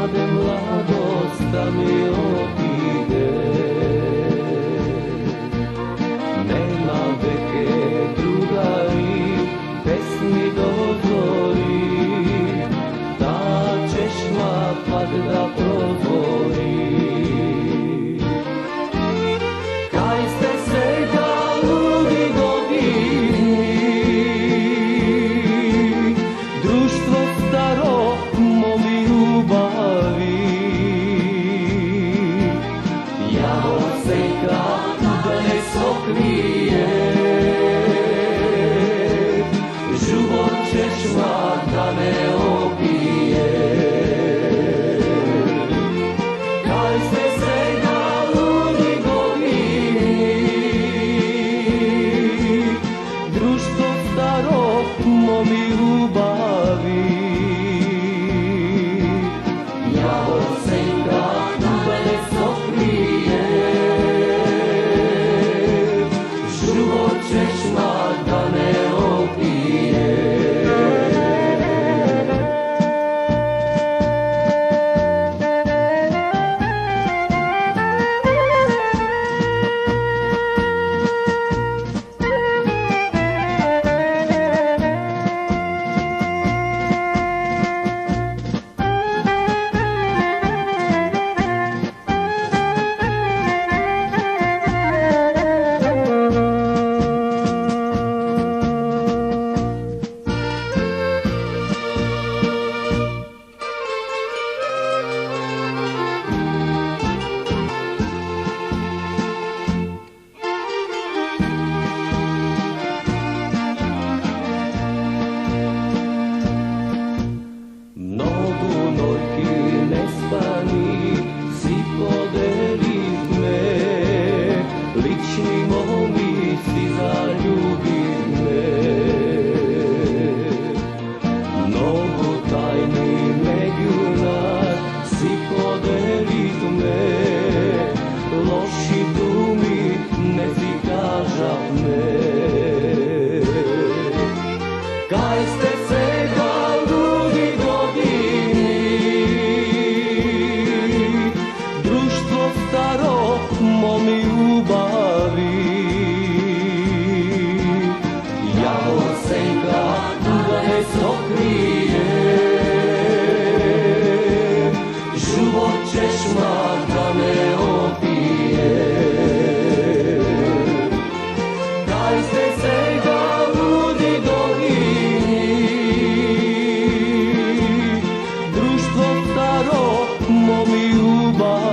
ode mladost da mi odide. Nema veke drugari, pesmi dozori, ta češma pad da prozori. Kaj ste svega ludi godini, društvo staro momi ljubavi. Javor seka da ne sokrije, život češma da ne opije. Kaj ste svega ludi godini, društvo staro momi ljubavi. Javor seka da ne sokrije, život češma da ne opije. Si podelih me, lični momi si zaljubih me. Mnogo tajni međunar si podelih me, loši dumi ne si kaža me. Kaj ste svega ludi godini, društvo staro momi ljubavi. Javor senka da ne sokrije, život češma da ne opije. Kaj ste svega ludi godini, društvo staro momi ljubavi.